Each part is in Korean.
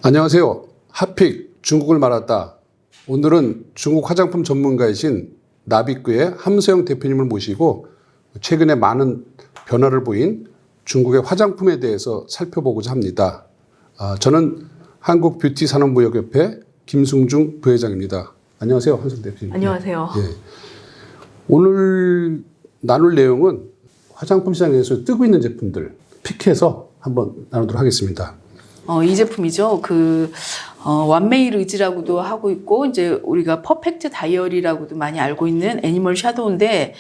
안녕하세요. 핫픽 중국을 말았다. 오늘은 중국 화장품 전문가이신 나비끄의 함소영 대표님을 모시고 최근에 많은 변화를 보인 중국의 화장품에 대해서 살펴보고자 합니다. 저는 한국뷰티산업무역협회 김승중 부회장입니다. 안녕하세요. 함소영 대표님. 안녕하세요. 예. 오늘 나눌 내용은 화장품 시장에서 뜨고 있는 제품들 픽해서 한번 나누도록 하겠습니다. 이 제품이죠. 완메이 르지라고도 하고 있고, 이제 우리가 퍼펙트 다이어리라고도 많이 알고 있는 애니멀 샤도우인데,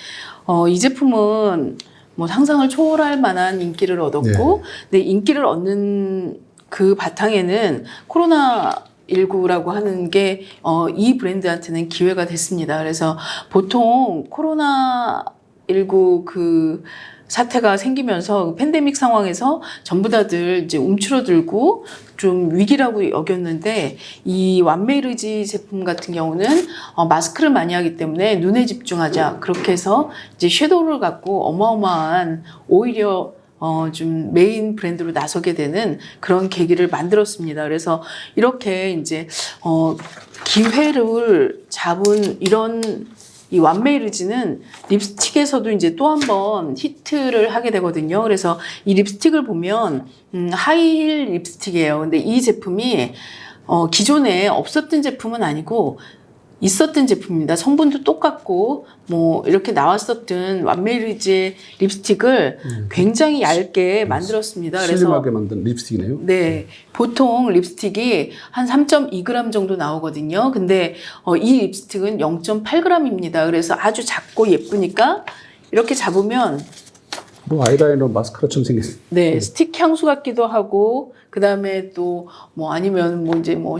이 제품은 뭐 상상을 초월할 만한 인기를 얻었고, 근데 인기를 얻는 그 바탕에는 코로나19라고 하는 게, 이 브랜드한테는 기회가 됐습니다. 그래서 보통 코로나19 사태가 생기면서 팬데믹 상황에서 전부 다들 이제 움츠러들고 좀 위기라고 여겼는데, 이 완메이르지 제품 같은 경우는 마스크를 많이 하기 때문에 눈에 집중하자, 그렇게 해서 이제 섀도우를 갖고 어마어마한 오히려 좀 메인 브랜드로 나서게 되는 그런 계기를 만들었습니다. 그래서 이렇게 이제 기회를 잡은 이 완메이르지는 립스틱에서도 이제 또 한 번 히트를 하게 되거든요. 그래서 이 립스틱을 보면 하이힐 립스틱이에요. 근데 이 제품이 기존에 없었던 제품은 아니고 있었던 제품입니다. 성분도 똑같고 뭐 이렇게 나왔었던 완메이르지의 립스틱을 굉장히 얇게 만들었습니다. 그래서 슬림하게 만든 립스틱이네요. 네, 보통 립스틱이 한 3.2g 정도 나오거든요. 근데 이 립스틱은 0.8g입니다. 그래서 아주 작고 예쁘니까 이렇게 잡으면 뭐 아이라이너 마스카라처럼 생겼어요. 네, 스틱 향수 같기도 하고, 그 다음에 또, 아니면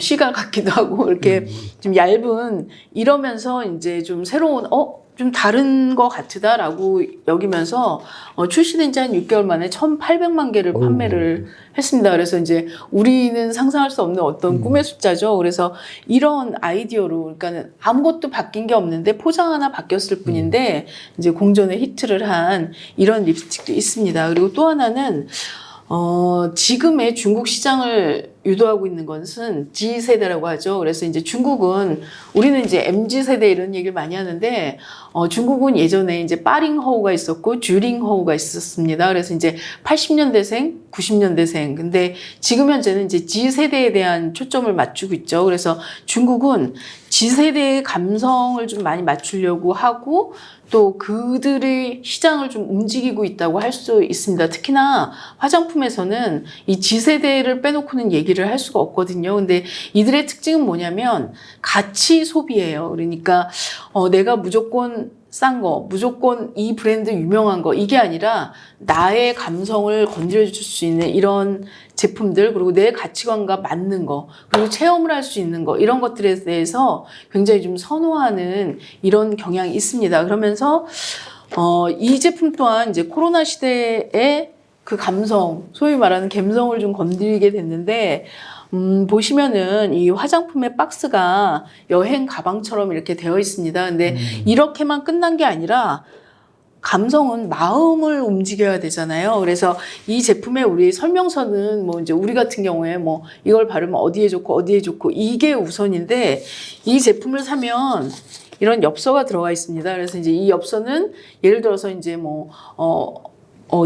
시가 같기도 하고, 이렇게 좀 얇은, 이러면서 이제 좀 새로운, 좀 다른 것 같다라고 여기면서, 출시된 지 한 6개월 만에 1,800만 개를 판매를 했습니다. 그래서 이제 우리는 상상할 수 없는 어떤 꿈의 숫자죠. 그래서 이런 아이디어로, 그러니까 아무것도 바뀐 게 없는데 포장 하나 바뀌었을 뿐인데, 이제 공전에 히트를 한 이런 립스틱도 있습니다. 그리고 또 하나는, 지금의 중국 시장을 유도하고 있는 것은 G세대라고 하죠. 그래서 이제 중국은, 우리는 이제 MZ세대 이런 얘기를 많이 하는데, 중국은 예전에 이제 빠링허우가 있었고, 듀링허우가 있었습니다. 그래서 이제 80년대생, 90년대생. 근데 지금 현재는 이제 G세대에 대한 초점을 맞추고 있죠. 그래서 중국은 G세대의 감성을 좀 많이 맞추려고 하고, 또 그들의 시장을 좀 움직이고 있다고 할 수 있습니다. 특히나 화장품에서는 이 G세대를 빼놓고는 얘기를 할 수가 없거든요. 근데 이들의 특징은 뭐냐면 가치 소비예요. 그러니까 내가 무조건 싼 거, 무조건 이 브랜드 유명한 거, 이게 아니라 나의 감성을 건드려줄 수 있는 이런 제품들, 그리고 내 가치관과 맞는 거, 그리고 체험을 할 수 있는 거, 이런 것들에 대해서 굉장히 좀 선호하는 이런 경향이 있습니다. 그러면서 이 제품 또한 이제 코로나 시대의 그 감성, 소위 말하는 감성을 좀 건드리게 됐는데, 보시면은 이 화장품의 박스가 여행 가방처럼 이렇게 되어 있습니다. 근데 이렇게만 끝난 게 아니라 감성은 마음을 움직여야 되잖아요. 그래서 이 제품의 우리 설명서는 이제 우리 같은 경우에 이걸 바르면 어디에 좋고 이게 우선인데, 이 제품을 사면 이런 엽서가 들어가 있습니다. 그래서 이제 이 엽서는 예를 들어서 이제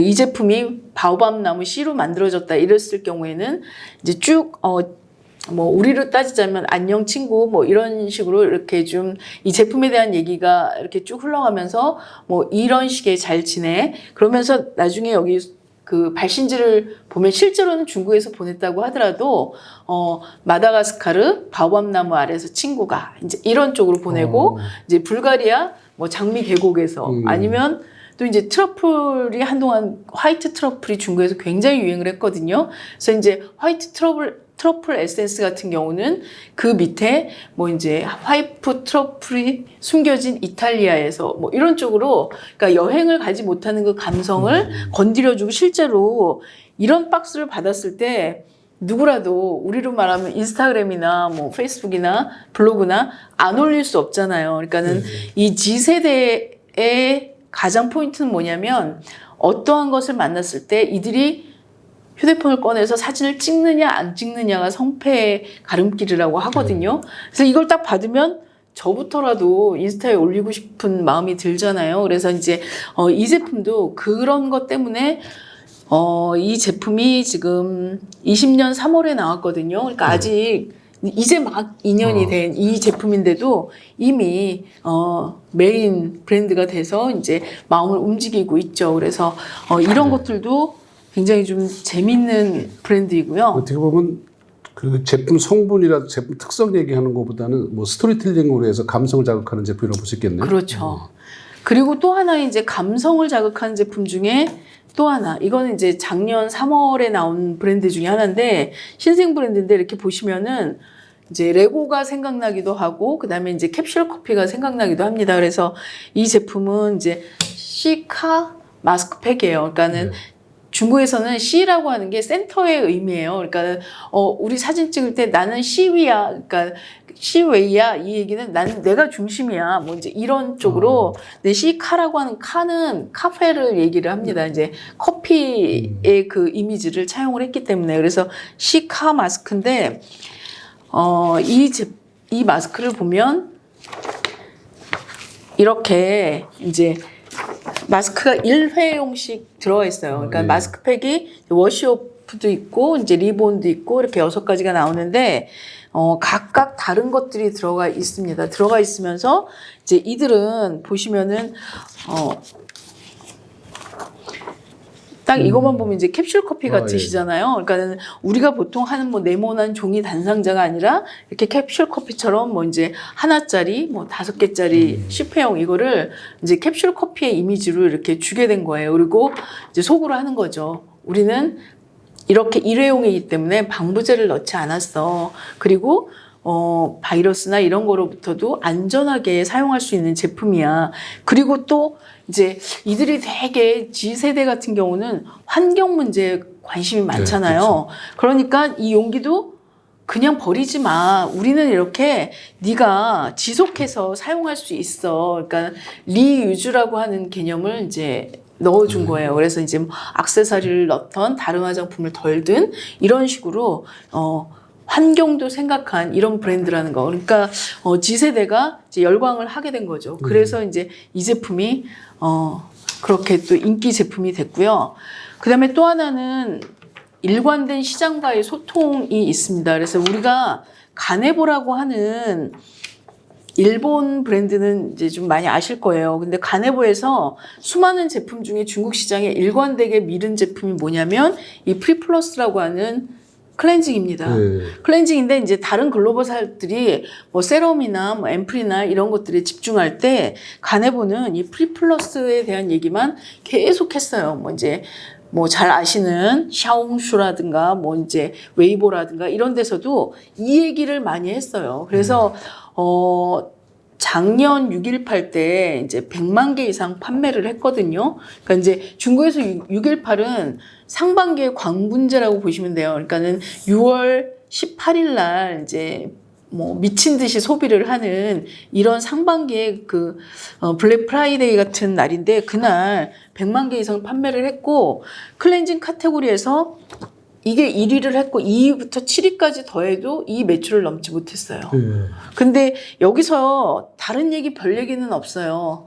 이 제품이 바오밥 나무 씨로 만들어졌다 이랬을 경우에는 이제 쭉 우리로 따지자면 안녕 친구 이런 식으로 이렇게 좀 이 제품에 대한 얘기가 이렇게 쭉 흘러가면서 이런 식의 잘 지내, 그러면서 나중에 여기 그 발신지를 보면 실제로는 중국에서 보냈다고 하더라도 마다가스카르 바오밥 나무 아래에서 친구가 이제 이런 쪽으로 보내고, 이제 불가리아 장미 계곡에서 아니면 또 이제 트러플이 한동안 화이트 트러플이 중국에서 굉장히 유행을 했거든요. 그래서 이제 화이트 트러플 에센스 같은 경우는 그 밑에 이제 화이트 트러플이 숨겨진 이탈리아에서 이런 쪽으로, 그러니까 여행을 가지 못하는 그 감성을 건드려주고, 실제로 이런 박스를 받았을 때 누구라도 우리로 말하면 인스타그램이나 페이스북이나 블로그나 안 올릴 수 없잖아요. 그러니까는 이 G세대의 가장 포인트는 뭐냐면, 어떠한 것을 만났을 때 이들이 휴대폰을 꺼내서 사진을 찍느냐 안 찍느냐가 성패의 가름길이라고 하거든요. 그래서 이걸 딱 받으면 저부터라도 인스타에 올리고 싶은 마음이 들잖아요. 그래서 이제 이 제품도 그런 것 때문에 이 제품이 지금 20년 3월에 나왔거든요. 그러니까 아직 이제 막 2년이 된 이 제품인데도 이미 메인 브랜드가 돼서 이제 마음을 움직이고 있죠. 그래서 이런 것들도 굉장히 좀 재밌는 브랜드이고요. 어떻게 보면 그 제품 성분이라 제품 특성 얘기하는 것보다는 뭐 스토리텔링으로 해서 감성을 자극하는 제품이라고 볼 수 있겠네요. 그렇죠. 그리고 또 하나 이제 감성을 자극하는 제품 중에 또 하나, 이거는 이제 작년 3월에 나온 브랜드 중에 하나인데, 신생 브랜드인데 이렇게 보시면은 이제 레고가 생각나기도 하고, 그 다음에 이제 캡슐 커피가 생각나기도 합니다. 그래서 이 제품은 이제 시카 마스크팩이에요. 그러니까는 중국에서는 C라고 하는 게 센터의 의미예요. 그러니까 우리 사진 찍을 때 나는 C위야, 그러니까 C웨이야, 이 얘기는 나는 내가 중심이야. 뭐 이제 이런 쪽으로 내 C카라고 하는 카는 카페를 얘기를 합니다. 이제 커피의 그 이미지를 차용을 했기 때문에. 그래서 C카 마스크인데 이 마스크를 보면 이렇게 이제 마스크가 1회용씩 들어가 있어요. 그러니까 마스크팩이 워시오프도 있고 이제 리본도 있고 이렇게 6가지가 나오는데 각각 다른 것들이 들어가 있습니다. 들어가 있으면서 이제 이들은 보시면은 딱 이것만 보면 이제 캡슐 커피 같으시잖아요. 그러니까 우리가 보통 하는 뭐 네모난 종이 단상자가 아니라 이렇게 캡슐 커피처럼 뭐 이제 하나짜리, 뭐 5개짜리 10회용 이거를 이제 캡슐 커피의 이미지로 이렇게 주게 된 거예요. 그리고 이제 속으로 하는 거죠. 우리는 이렇게 일회용이기 때문에 방부제를 넣지 않았어. 그리고 바이러스나 이런 거로부터도 안전하게 사용할 수 있는 제품이야. 그리고 또 이제 이들이 되게 G세대 같은 경우는 환경 문제에 관심이 많잖아요. 네, 그렇죠. 그러니까 이 용기도 그냥 버리지 마. 우리는 이렇게 네가 지속해서 사용할 수 있어. 그러니까 리유즈라고 하는 개념을 이제 넣어준 거예요. 그래서 이제 뭐 액세서리를 넣던 다른 화장품을 덜든 이런 식으로 환경도 생각한 이런 브랜드라는 거. 그러니까 G세대가 이제 열광을 하게 된 거죠. 그래서 이제 이 제품이 그렇게 또 인기 제품이 됐고요. 그다음에 또 하나는 일관된 시장과의 소통이 있습니다. 그래서 우리가 가네보라고 하는 일본 브랜드는 이제 좀 많이 아실 거예요. 근데 가네보에서 수많은 제품 중에 중국 시장에 일관되게 밀은 제품이 뭐냐면 이 프리플러스라고 하는 클렌징입니다. 클렌징인데 이제 다른 글로벌사들이 뭐 세럼이나 뭐 앰플이나 이런 것들에 집중할 때 가네보는 이 프리플러스에 대한 얘기만 계속 했어요. 뭐 이제 뭐 잘 아시는 샤옹슈라든가 뭐 이제 웨이보라든가 이런 데서도 이 얘기를 많이 했어요. 그래서 작년 6.18 때 이제 100만 개 이상 판매를 했거든요. 그러니까 이제 중국에서 6.18은 상반기의 광분제라고 보시면 돼요. 그러니까는 6월 18일 날 이제 뭐 미친 듯이 소비를 하는 이런 상반기의 그 블랙 프라이데이 같은 날인데 그날 100만 개 이상 판매를 했고 클렌징 카테고리에서 이게 1위를 했고 2위부터 7위까지 더해도 이 매출을 넘지 못했어요. 근데 여기서 다른 얘기 별 얘기는 없어요.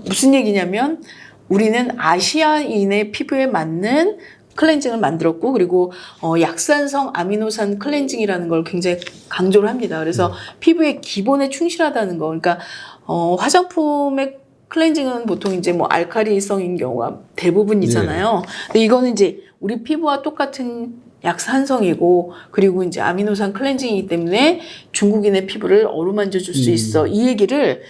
무슨 얘기냐면 우리는 아시아인의 피부에 맞는 클렌징을 만들었고 그리고 약산성 아미노산 클렌징이라는 걸 굉장히 강조를 합니다. 그래서 피부의 기본에 충실하다는 거. 그러니까 화장품의 클렌징은 보통 이제 뭐 알칼리성인 경우가 대부분이잖아요. 근데 이거는 이제 우리 피부와 똑같은 약산성이고 그리고 이제 아미노산 클렌징이기 때문에 중국인의 피부를 어루만져 줄 수 있어. 이 얘기를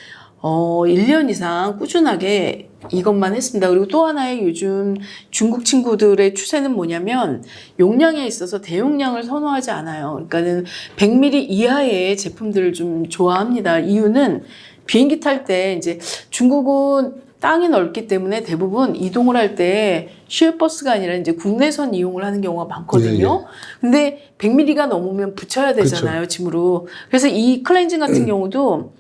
1년 이상 꾸준하게 이것만 했습니다. 그리고 또 하나의 요즘 중국 친구들의 추세는 뭐냐면 용량에 있어서 대용량을 선호하지 않아요. 그러니까는 100ml 이하의 제품들을 좀 좋아합니다. 이유는 비행기 탈 때 이제 중국은 땅이 넓기 때문에 대부분 이동을 할 때 시외버스가 아니라 이제 국내선 이용을 하는 경우가 많거든요. 근데 100ml가 넘으면 붙여야 되잖아요, 짐으로. 그래서 이 클렌징 같은 경우도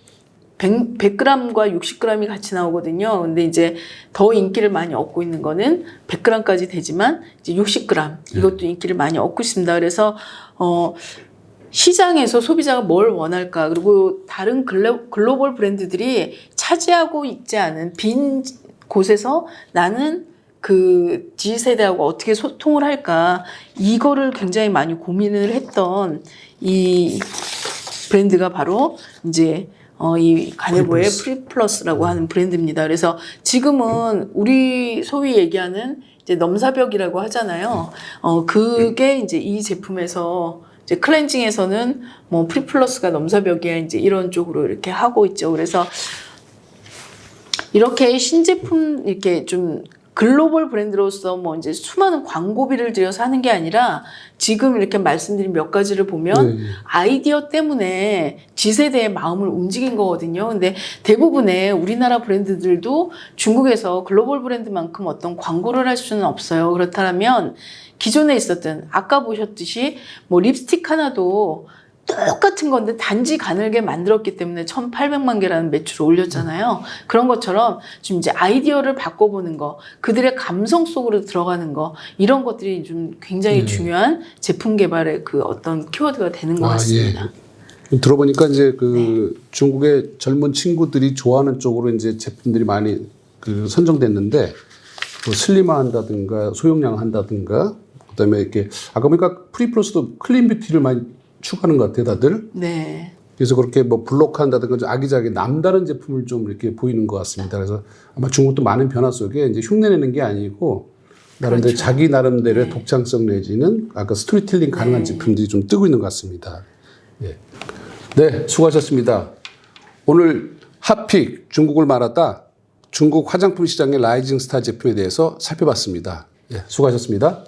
100g과 60g이 같이 나오거든요. 근데 이제 더 인기를 많이 얻고 있는 거는 100g까지 되지만 이제 60g 이것도 인기를 많이 얻고 있습니다. 그래서 시장에서 소비자가 뭘 원할까, 그리고 다른 글로벌 브랜드들이 차지하고 있지 않은 빈 곳에서 나는 그 G세대하고 어떻게 소통을 할까, 이거를 굉장히 많이 고민을 했던 이 브랜드가 바로 이제 이 가네보의 프리플러스라고 하는 브랜드입니다. 그래서 지금은 우리 소위 얘기하는 이제 넘사벽이라고 하잖아요. 그게 이제 이 제품에서 이제 클렌징에서는 뭐 프리플러스가 넘사벽이야, 이제 이런 쪽으로 이렇게 하고 있죠. 그래서 이렇게 신제품 이렇게 좀 글로벌 브랜드로서 뭐 이제 수많은 광고비를 들여서 하는 게 아니라 지금 이렇게 말씀드린 몇 가지를 보면 아이디어 때문에 G세대의 마음을 움직인 거거든요. 근데 대부분의 우리나라 브랜드들도 중국에서 글로벌 브랜드만큼 어떤 광고를 할 수는 없어요. 그렇다면 기존에 있었던, 아까 보셨듯이 뭐 립스틱 하나도 똑같은 건데 단지 가늘게 만들었기 때문에 1,800만 개라는 매출을 올렸잖아요. 그런 것처럼 좀 이제 아이디어를 바꿔보는 거, 그들의 감성 속으로 들어가는 거, 이런 것들이 좀 굉장히 중요한 제품 개발의 그 어떤 키워드가 되는 것 같습니다. 예. 들어보니까 이제 그 중국의 젊은 친구들이 좋아하는 쪽으로 이제 제품들이 많이 그 선정됐는데, 뭐 슬림화한다든가 소용량 한다든가, 그다음에 이렇게 아까 보니까 프리플러스도 클린 뷰티를 많이 추구하는 것 같아요, 다들. 네. 그래서 그렇게 뭐 블록한다든가 좀 아기자기 남다른 제품을 좀 이렇게 보이는 것 같습니다. 그래서 아마 중국도 많은 변화 속에 이제 흉내내는 게 아니고 나름대로 그렇죠. 자기 나름대로의 독창성 내지는 아까 스토리텔링 가능한 제품들이 좀 뜨고 있는 것 같습니다. 예. 네, 수고하셨습니다. 오늘 핫픽 중국을 말하다 중국 화장품 시장의 라이징 스타 제품에 대해서 살펴봤습니다. 예, 수고하셨습니다.